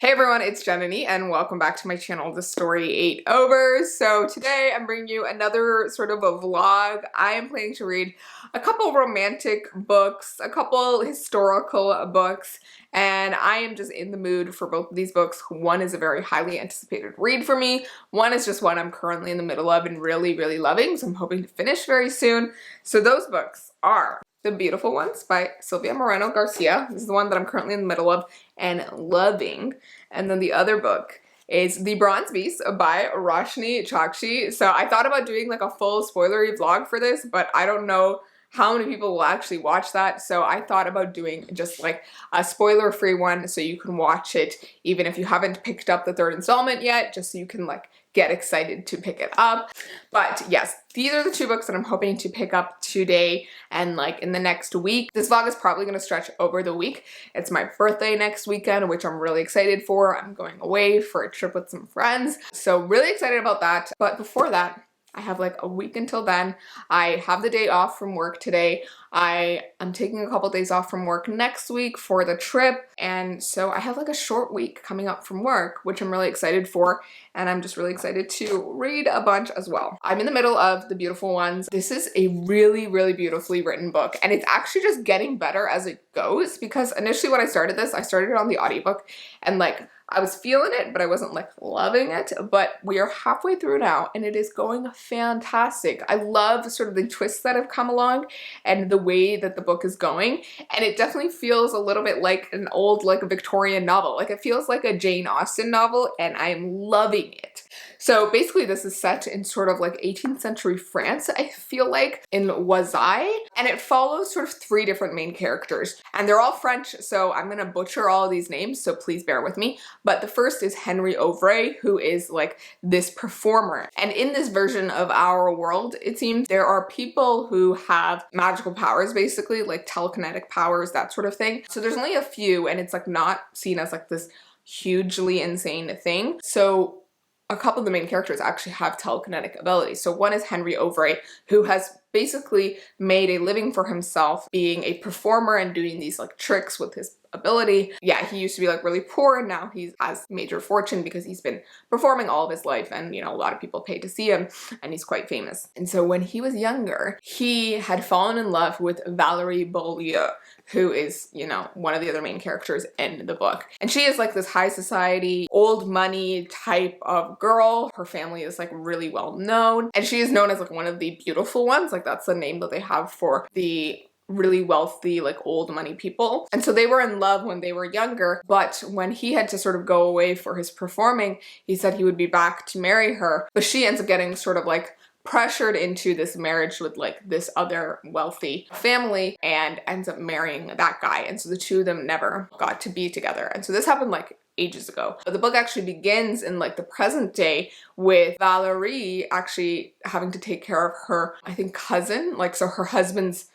Hey everyone, it's Jananie and welcome back to my channel, The Story Ain't Over. So today I'm bringing you another sort of a vlog. I am planning to read a couple romantic books, a couple historical books, and I am just in the mood for both of these books. One is a very highly anticipated read for me. One is just one I'm currently in the middle of and really loving, so I'm hoping to finish very soon. So those books are The Beautiful Ones by Sylvia Moreno Garcia. This is the one that I'm currently in the middle of and loving. And then the other book is The Bronze Beast by Roshni Chokshi. So I thought about doing like a full spoilery vlog for this, but I don't know how many people will actually watch that. So I thought about doing just like a spoiler-free one so you can watch it even if you haven't picked up the third installment yet, just so you can like get excited to pick it up. But yes, these are the two books that I'm hoping to pick up today and like in the next week. This vlog is probably going to stretch over the week. It's my birthday next weekend, which I'm really excited for. I'm going away for a trip with some friends, so really excited about that. But before that, I have like a week until then. I have the day off from work today. I am taking a couple days off from work next week for the trip, and so I have like a short week coming up from work, which I'm really excited for, and I'm just really excited to read a bunch as well. I'm in the middle of The Beautiful Ones. This is a really beautifully written book, and it's actually just getting better as it goes, because initially when I started this, I started it on the audiobook, and like I was feeling it, but I wasn't like loving it. But we are halfway through now and it is going fantastic. I love sort of the twists that have come along and the way that the book is going. And it definitely feels a little bit like an old like Victorian novel. Like it feels like a Jane Austen novel and I am loving it. So basically this is set in sort of like 18th century France, I feel like, in Oisay, and it follows sort of three different main characters, and they're all French, so I'm gonna butcher all of these names, so please bear with me. But the first is Henry Auvray, who is like this performer, and in this version of our world, it seems there are people who have magical powers, basically, like telekinetic powers, that sort of thing. So there's only a few, and it's like not seen as like this hugely insane thing. So a couple of the main characters actually have telekinetic abilities. So one is Henry Auvray, who has basically made a living for himself being a performer and doing these like tricks with his ability. Yeah, he used to be like really poor and now he has major fortune because he's been performing all of his life, and you know, a lot of people pay to see him and he's quite famous. And so when he was younger, he had fallen in love with Valerie Beaulieu, who is, you know, one of the other main characters in the book. And she is like this high society, old money type of girl. Her family is like really well known, and she is known as like one of the beautiful ones. Like that's the name that they have for the really wealthy, like old money people. And so they were in love when they were younger, but when he had to sort of go away for his performing, he said he would be back to marry her, but she ends up getting sort of like pressured into this marriage with like this other wealthy family and ends up marrying that guy. And so the two of them never got to be together. And so this happened like ages ago. But the book actually begins in like the present day with Valerie actually having to take care of her, I think, cousin, like so her husband's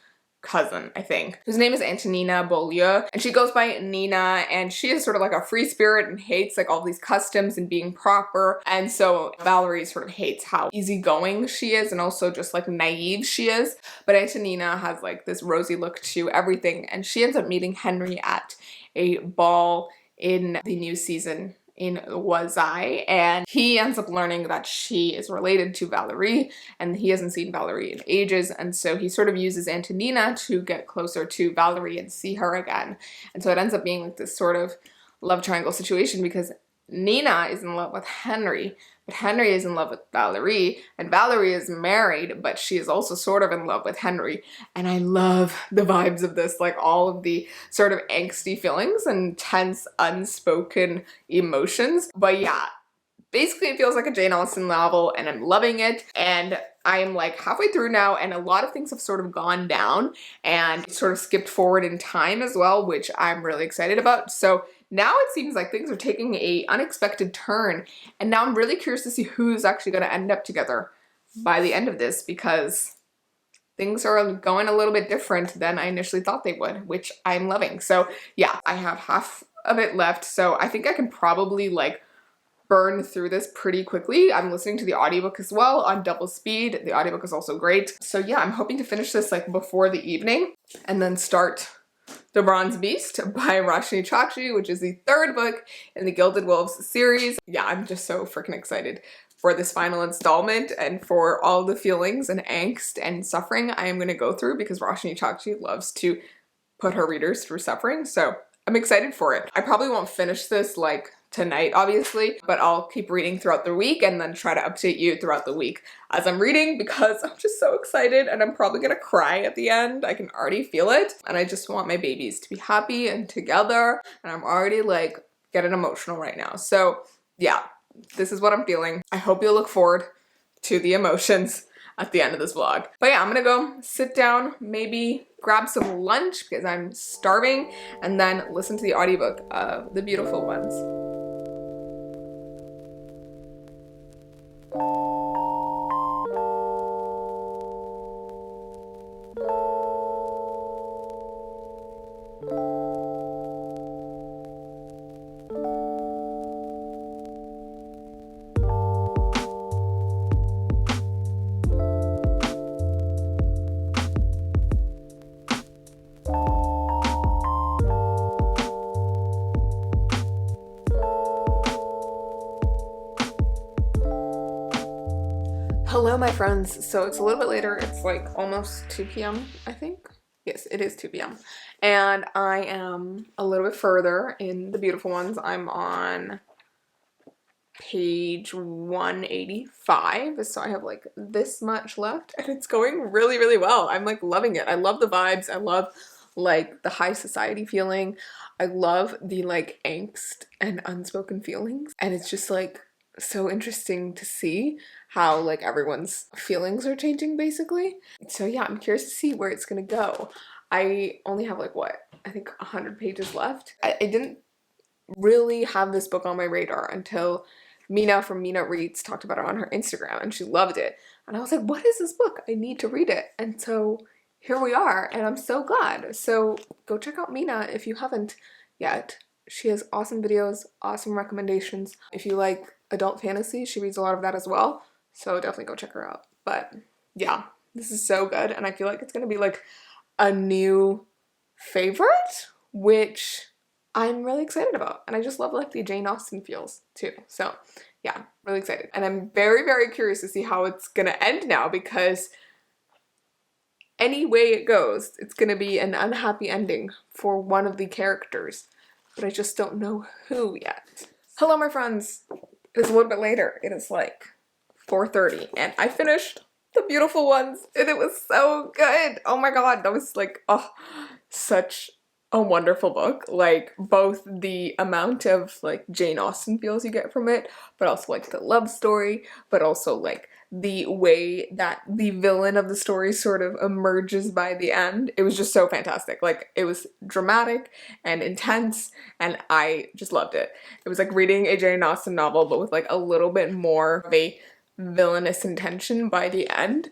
cousin, I think, whose name is Antonina Beaulieu, and she goes by Nina, and she is sort of like a free spirit and hates like all these customs and being proper. And so Valerie sort of hates how easygoing she is and also just like naive she is. But Antonina has like this rosy look to everything, and she ends up meeting Henry at a ball in the new season in Oisay, and he ends up learning that she is related to Valerie, and he hasn't seen Valerie in ages, and so he sort of uses Antonina to get closer to Valerie and see her again. And so it ends up being like this sort of love triangle situation, because Nina is in love with Henry, but Henry is in love with Valerie, and Valerie is married, but she is also sort of in love with Henry. And I love the vibes of this, like all of the sort of angsty feelings and tense, unspoken emotions. But yeah, basically it feels like a Jane Austen novel, and I'm loving it. And I'm like halfway through now, and a lot of things have sort of gone down and sort of skipped forward in time as well, which I'm really excited about. So now it seems like things are taking a unexpected turn, and now I'm really curious to see who's actually going to end up together by the end of this, because things are going a little bit different than I initially thought they would, which I'm loving. So yeah, I have half of it left, so I think I can probably like burn through this pretty quickly. I'm listening to the audiobook as well on double speed. The audiobook is also great. So yeah, I'm hoping to finish this like before the evening and then start The Bronze Beast by Roshni Chokshi, which is the third book in the Gilded Wolves series. Yeah, I'm just so freaking excited for this final installment and for all the feelings and angst and suffering I am going to go through, because Roshni Chokshi loves to put her readers through suffering. So I'm excited for it. I probably won't finish this like tonight, obviously, but I'll keep reading throughout the week and then try to update you throughout the week as I'm reading, because I'm just so excited and I'm probably gonna cry at the end. I can already feel it, and I just want my babies to be happy and together, and I'm already like getting emotional right now. So yeah, this is what I'm feeling. I hope you'll look forward to the emotions at the end of this vlog. But yeah, I'm gonna go sit down, maybe grab some lunch because I'm starving, and then listen to the audiobook of The Beautiful Ones. Hello, my friends. So it's a little bit later. It's like almost 2 p.m. I think. Yes, it is 2 p.m. And I am a little bit further in The Beautiful Ones. I'm on page 185. So I have like this much left, and it's going really, really well. I'm like loving it. I love the vibes. I love like the high society feeling. I love the like angst and unspoken feelings. And it's just like so interesting to see how like everyone's feelings are changing basically. So yeah, I'm curious to see where it's gonna go. I only have like what, I think 100 pages left. I didn't really have this book on my radar until Mina from Mina Reads talked about it on her Instagram, and she loved it. And I was like, what is this book? I need to read it. And so here we are, and I'm so glad. So go check out Mina if you haven't yet. She has awesome videos, awesome recommendations. If you like adult fantasy, she reads a lot of that as well. So definitely go check her out. But yeah, this is so good, and I feel like it's gonna be like a new favorite, which I'm really excited about. And I just love like the Jane Austen feels too. So yeah, really excited. And I'm very, very curious to see how it's gonna end now, because any way it goes, it's gonna be an unhappy ending for one of the characters, but I just don't know who yet. Hello, my friends. It is a little bit later. It is like 4:30, and I finished The Beautiful Ones, and it was so good. Oh my god, that was like, oh, such a wonderful book. Like both the amount of like Jane Austen feels you get from it, but also like the love story, but also like the way that the villain of the story sort of emerges by the end. It was just so fantastic. Like it was dramatic and intense, and I just loved it. It was like reading a Jane Austen novel, but with like a little bit more of a villainous intention by the end,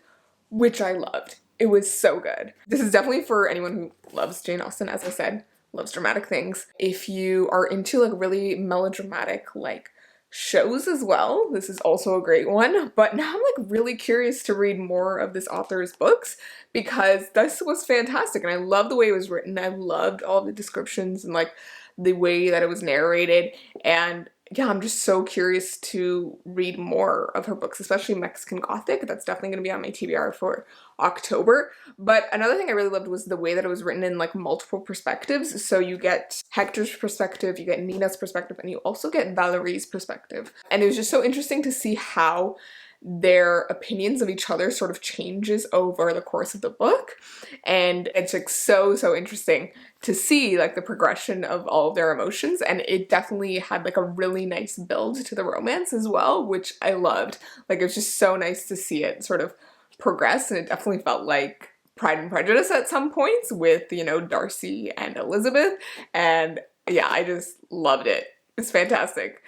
which I loved. It was so good. This is definitely for anyone who loves Jane Austen, as I said, loves dramatic things. If you are into like really melodramatic like shows as well, this is also a great one. But now I'm like really curious to read more of this author's books, because this was fantastic, and I love the way it was written. I loved all the descriptions and like the way that it was narrated, and yeah, I'm just so curious to read more of her books, especially Mexican Gothic. That's definitely going to be on my TBR for October. But another thing I really loved was the way that it was written in like multiple perspectives. So you get Hector's perspective, you get Nina's perspective, and you also get Valerie's perspective. And it was just so interesting to see how their opinions of each other sort of changes over the course of the book. And it's like so interesting to see like the progression of all of their emotions, and it definitely had like a really nice build to the romance as well, which I loved. Like it was just so nice to see it sort of progress, and it definitely felt like Pride and Prejudice at some points with, you know, Darcy and Elizabeth. And yeah, I just loved it. It's fantastic.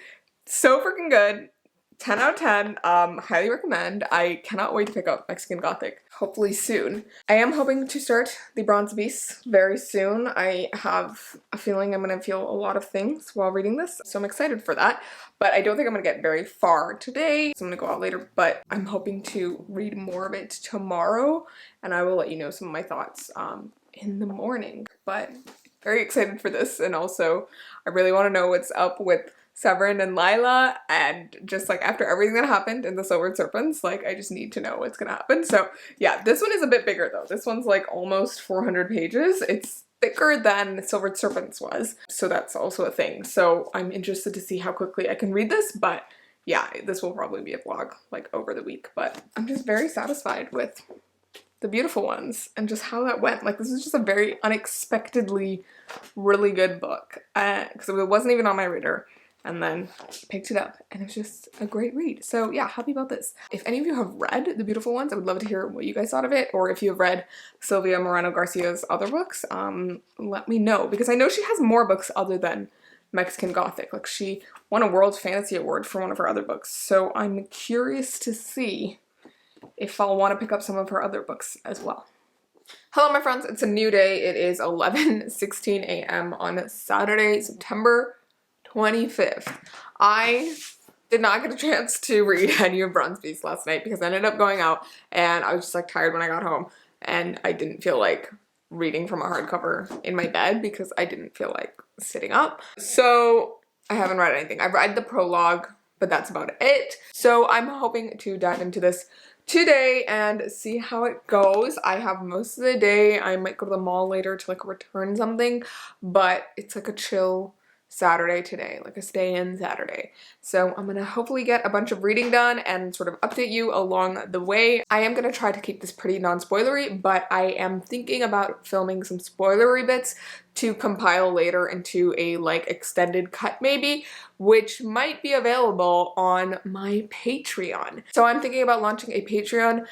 So freaking good. 10 out of 10, highly recommend. I cannot wait to pick up Mexican Gothic, hopefully soon. I am hoping to start The Bronze Beast very soon. I have a feeling I'm gonna feel a lot of things while reading this, so I'm excited for that. But I don't think I'm gonna get very far today, so I'm gonna go out later, but I'm hoping to read more of it tomorrow, and I will let you know some of my thoughts in the morning. But very excited for this, and also I really want to know what's up with Severin and Lila, and just like after everything that happened in the Silvered Serpents, like I just need to know what's gonna happen. So yeah, this one is a bit bigger though. This one's like almost 400 pages. It's thicker than Silvered Serpents was, so that's also a thing. So I'm interested to see how quickly I can read this, but yeah, this will probably be a vlog like over the week, but I'm just very satisfied with the beautiful ones and just how that went. Like, this is just a very unexpectedly really good book because it wasn't even on my reader, and then picked it up and it was just a great read. So yeah, happy about this. If any of you have read the beautiful ones, I would love to hear what you guys thought of it, or if you have read Sylvia Moreno Garcia's other books, let me know, because I know she has more books other than Mexican Gothic. Like, she won a World Fantasy Award for one of her other books, so I'm curious to see if I'll want to pick up some of her other books as well. Hello my friends, it's a new day. It is 11:16 a.m. on Saturday, September 25th. I did not get a chance to read any of Bronze Beast last night because I ended up going out and I was just like tired when I got home, and I didn't feel like reading from a hardcover in my bed because I didn't feel like sitting up. So I haven't read anything. I've read the prologue, but that's about it. So I'm hoping to dive into this today and see how it goes. I have most of the day. I might go to the mall later to like return something, but it's like a chill Saturday today, like a stay-in Saturday. So I'm gonna hopefully get a bunch of reading done and sort of update you along the way. I am gonna try to keep this pretty non-spoilery, but I am thinking about filming some spoilery bits to compile later into a like extended cut maybe, which might be available on my Patreon. So I'm thinking about launching a Patreon.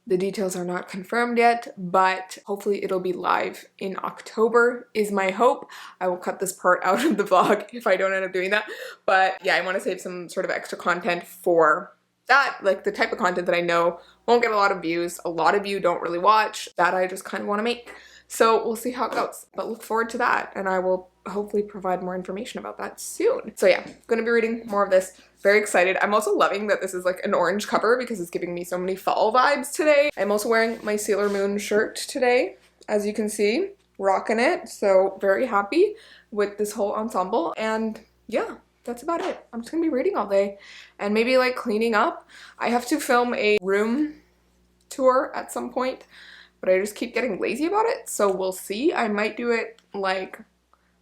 The details are not confirmed yet, but hopefully it'll be live in October is my hope. I will cut this part out of the vlog if I don't end up doing that. But yeah, I want to save some sort of extra content for that, like the type of content that I know won't get a lot of views. A lot of you don't really watch, that I just kind of want to make. So we'll see how it goes, but look forward to that, and I will hopefully provide more information about that soon. So yeah, gonna be reading more of this. Very excited. I'm also loving that this is like an orange cover because it's giving me so many fall vibes today. I'm also wearing my Sailor Moon shirt today, as you can see, rocking it. So very happy with this whole ensemble, and yeah, that's about it. I'm just gonna be reading all day and maybe like cleaning up. I have to film a room tour at some point, but I just keep getting lazy about it, so we'll see. I might do it like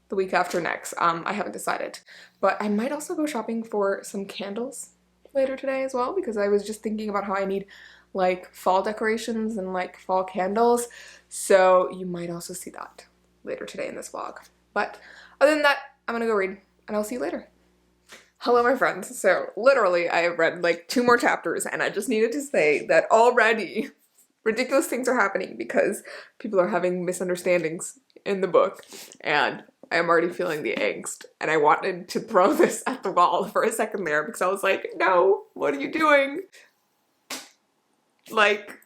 the week after next. I haven't decided, but I might also go shopping for some candles later today as well, because I was just thinking about how I need like fall decorations and like fall candles, so you might also see that later today in this vlog. But other than that, I'm gonna go read and I'll see you later. Hello my friends. So literally I have read like 2 more chapters, and I just needed to say that already ridiculous things are happening because people are having misunderstandings in the book, and I am already feeling the angst, and I wanted to throw this at the wall for a second there because I was like, no, what are you doing? Like,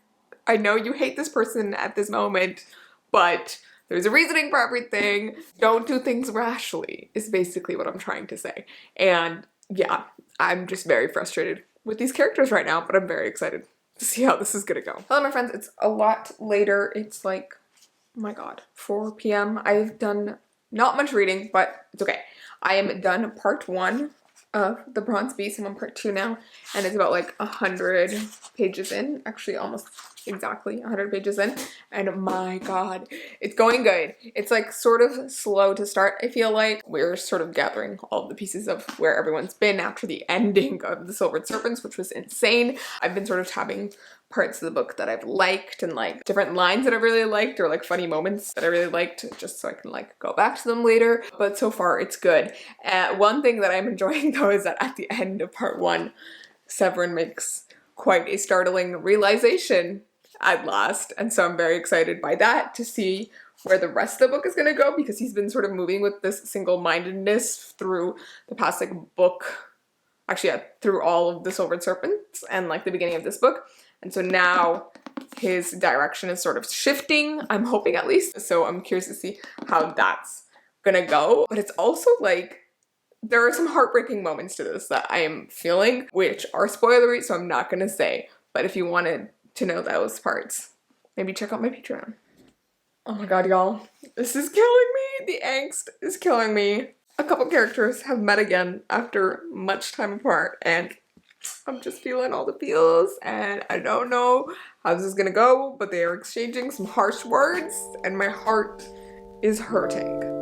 I know you hate this person at this moment, but there's a reasoning for everything. Don't do things rashly is basically what I'm trying to say. And yeah, I'm just very frustrated with these characters right now, but I'm very excited to see how this is gonna go. Hello my friends, it's a lot later. It's like, oh my god, 4 p.m. I've done not much reading, but it's okay. I am done part 1 of The Bronze Beast. I'm on part 2 now, and it's about like 100 pages in, actually almost exactly 100 pages in, and my god, it's going good. It's like sort of slow to start. I feel like we're sort of gathering all of the pieces of where everyone's been after the ending of The Silvered Serpents, which was insane. I've been sort of tabbing parts of the book that I've liked, and like different lines that I really liked, or like funny moments that I really liked, just so I can like go back to them later. But so far it's good. One thing that I'm enjoying though is that at the end of part 1, Severin makes quite a startling realization at last, and so I'm very excited by that to see where the rest of the book is going to go, because he's been sort of moving with this single-mindedness through the past like book, actually yeah, through all of The Silvered Serpents and like the beginning of this book. And so now his direction is sort of shifting, I'm hoping at least. So I'm curious to see how that's gonna go. But it's also like, there are some heartbreaking moments to this that I am feeling, which are spoilery, so I'm not gonna say. But if you wanted to know those parts, maybe check out my Patreon. Oh my god, y'all. This is killing me. The angst is killing me. A couple characters have met again after much time apart, and I'm just feeling all the feels, and I don't know how this is gonna go, but they are exchanging some harsh words, and my heart is hurting.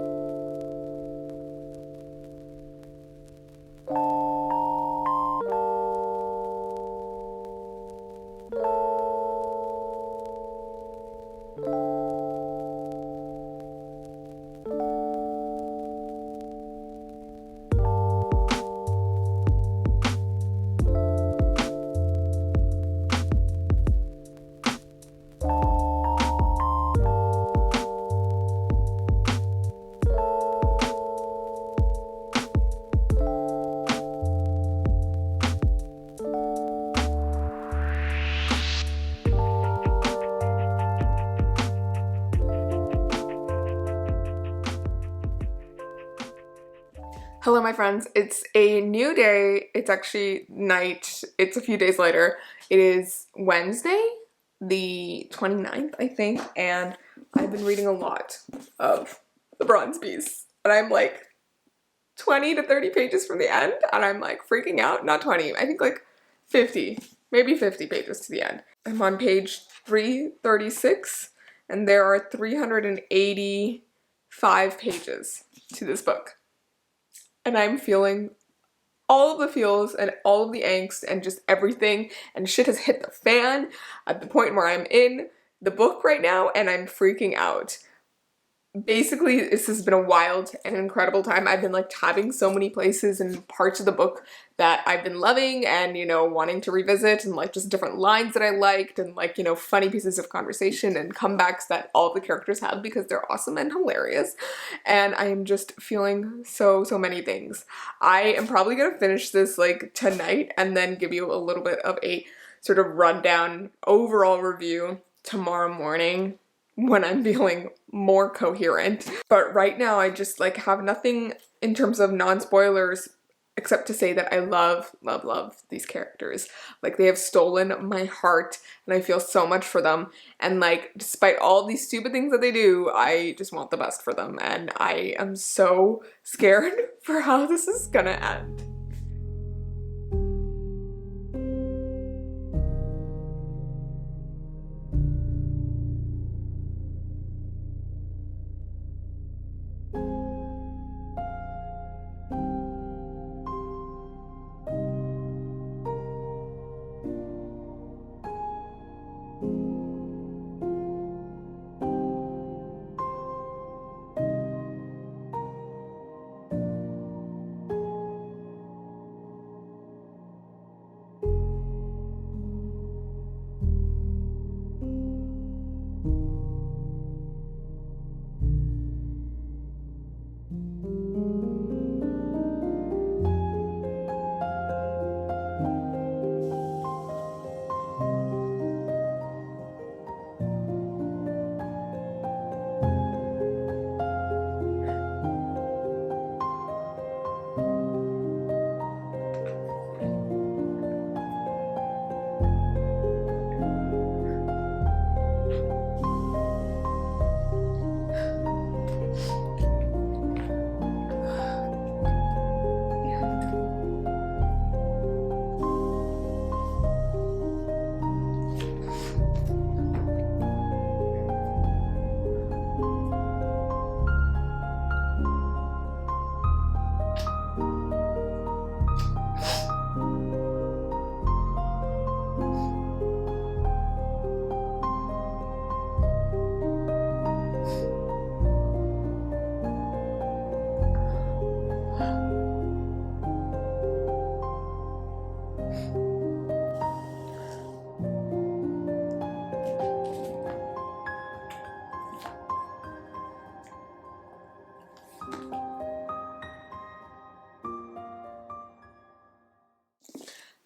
Hello, my friends. It's a new day. It's actually night. It's a few days later. It is Wednesday, the 29th, I think, and I've been reading a lot of The Bronze Beast, and I'm like 20 to 30 pages from the end, and I'm like freaking out. Not 20, I think like 50, maybe 50 pages to the end. I'm on page 336, and there are 385 pages to this book. And I'm feeling all of the feels and all of the angst and just everything, and shit has hit the fan at the point where I'm in the book right now and I'm freaking out. Basically, this has been a wild and incredible time. I've been like tabbing so many places and parts of the book that I've been loving and, you know, wanting to revisit, and like just different lines that I liked, and like, you know, funny pieces of conversation and comebacks that all of the characters have because they're awesome and hilarious. And I am just feeling so many things. I am probably gonna finish this like tonight and then give you a little bit of a sort of rundown overall review tomorrow morning when I'm feeling more coherent. But right now I just like have nothing in terms of non-spoilers except to say that I love these characters. Like, they have stolen my heart and I feel so much for them, and like despite all these stupid things that they do, I just want the best for them, and I am so scared for how this is gonna end.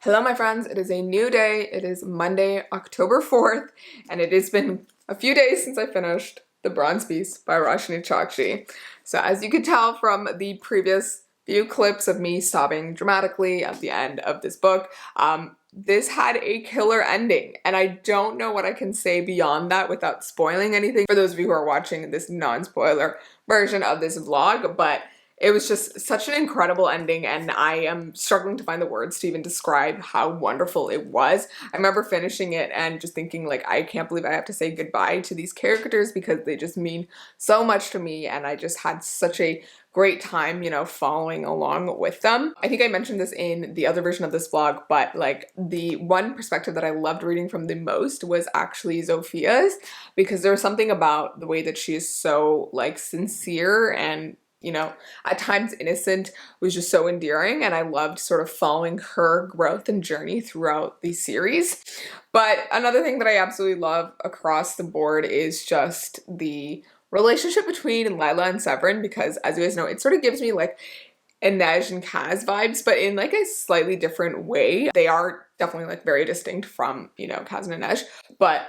Hello, my friends. It is a new day. It is Monday, October 4th, and it has been a few days since I finished The Bronze Beast by Roshni Chokshi. So as you could tell from the previous few clips of me sobbing dramatically at the end of this book, this had a killer ending, and I don't know what I can say beyond that without spoiling anything for those of you who are watching this non-spoiler version of this vlog, but it was just such an incredible ending, and I am struggling to find the words to even describe how wonderful it was. I remember finishing it and just thinking, like, I can't believe I have to say goodbye to these characters because they just mean so much to me, and I just had such a great time, you know, following along with them. I think I mentioned this in the other version of this vlog, but like the one perspective that I loved reading from the most was actually Zophia's, because there was something about the way that she is so like sincere and, you know, at times innocent, was just so endearing, and I loved sort of following her growth and journey throughout the series. But another thing that I absolutely love across the board is just the relationship between Lila and Severin, because as you guys know, it sort of gives me like Inej and Kaz vibes, but in like a slightly different way. They are definitely like very distinct from, you know, Kaz and Inej, but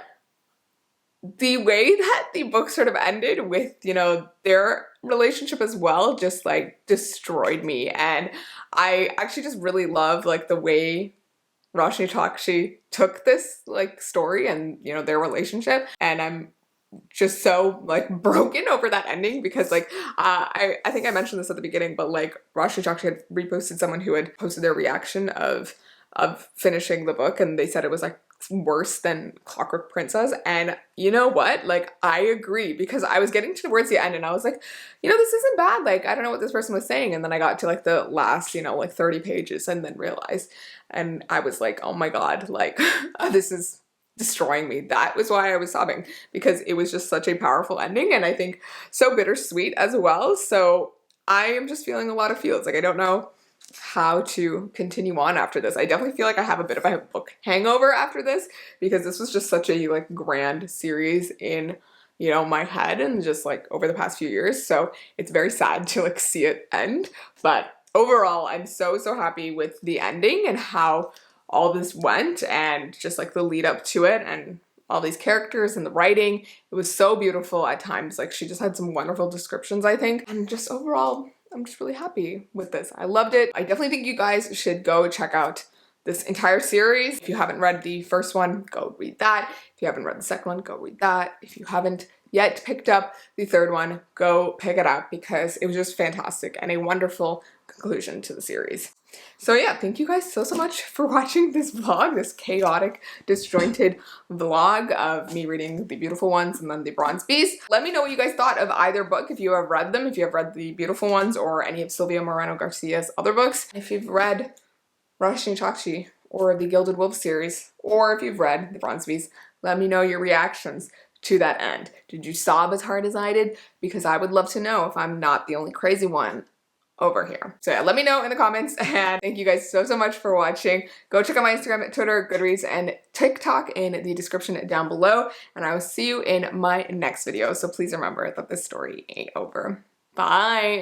the way that the book sort of ended with, you know, their relationship as well just like destroyed me. And I actually just really love like the way Roshni Chokshi took this like story and, you know, their relationship, and I'm just so like broken over that ending because like I think I mentioned this at the beginning, but like Roshni Chokshi had reposted someone who had posted their reaction of finishing the book, and they said it was like worse than Clockwork Princess. And you know what, like I agree, because I was getting towards the end and I was like, you know, this isn't bad, like I don't know what this person was saying, and then I got to like the last, you know, like 30 pages and then realized, and I was like, oh my god, like this is destroying me. That was why I was sobbing, because it was just such a powerful ending, and I think so bittersweet as well. So I am just feeling a lot of feels. Like I don't know how to continue on after this. I definitely feel like I have a bit of a book hangover after this, because this was just such a like grand series in, you know, my head and just like over the past few years. So it's very sad to like see it end. But overall, I'm so happy with the ending and how all this went, and just like the lead up to it, and all these characters and the writing. It was so beautiful at times. Like she just had some wonderful descriptions, I think. And just overall, I'm just really happy with this. I loved it. I definitely think you guys should go check out this entire series. If you haven't read the first one, go read that. If you haven't read the second one, go read that. If you haven't yet picked up the third one, go pick it up, because it was just fantastic and a wonderful conclusion to the series. So yeah, thank you guys so much for watching this vlog, this chaotic, disjointed vlog of me reading The Beautiful Ones and then The Bronze Beast. Let me know what you guys thought of either book, if you have read them, if you have read The Beautiful Ones or any of Silvia Moreno Garcia's other books. If you've read Roshni Chokshi or the Gilded Wolf series, or if you've read The Bronze Beast, let me know your reactions to that end. Did you sob as hard as I did? Because I would love to know if I'm not the only crazy one over here. So yeah, let me know in the comments, and thank you guys so much for watching. Go check out my Instagram, Twitter, Goodreads, and TikTok in the description down below, and I will see you in my next video. So please remember that this story ain't over. Bye!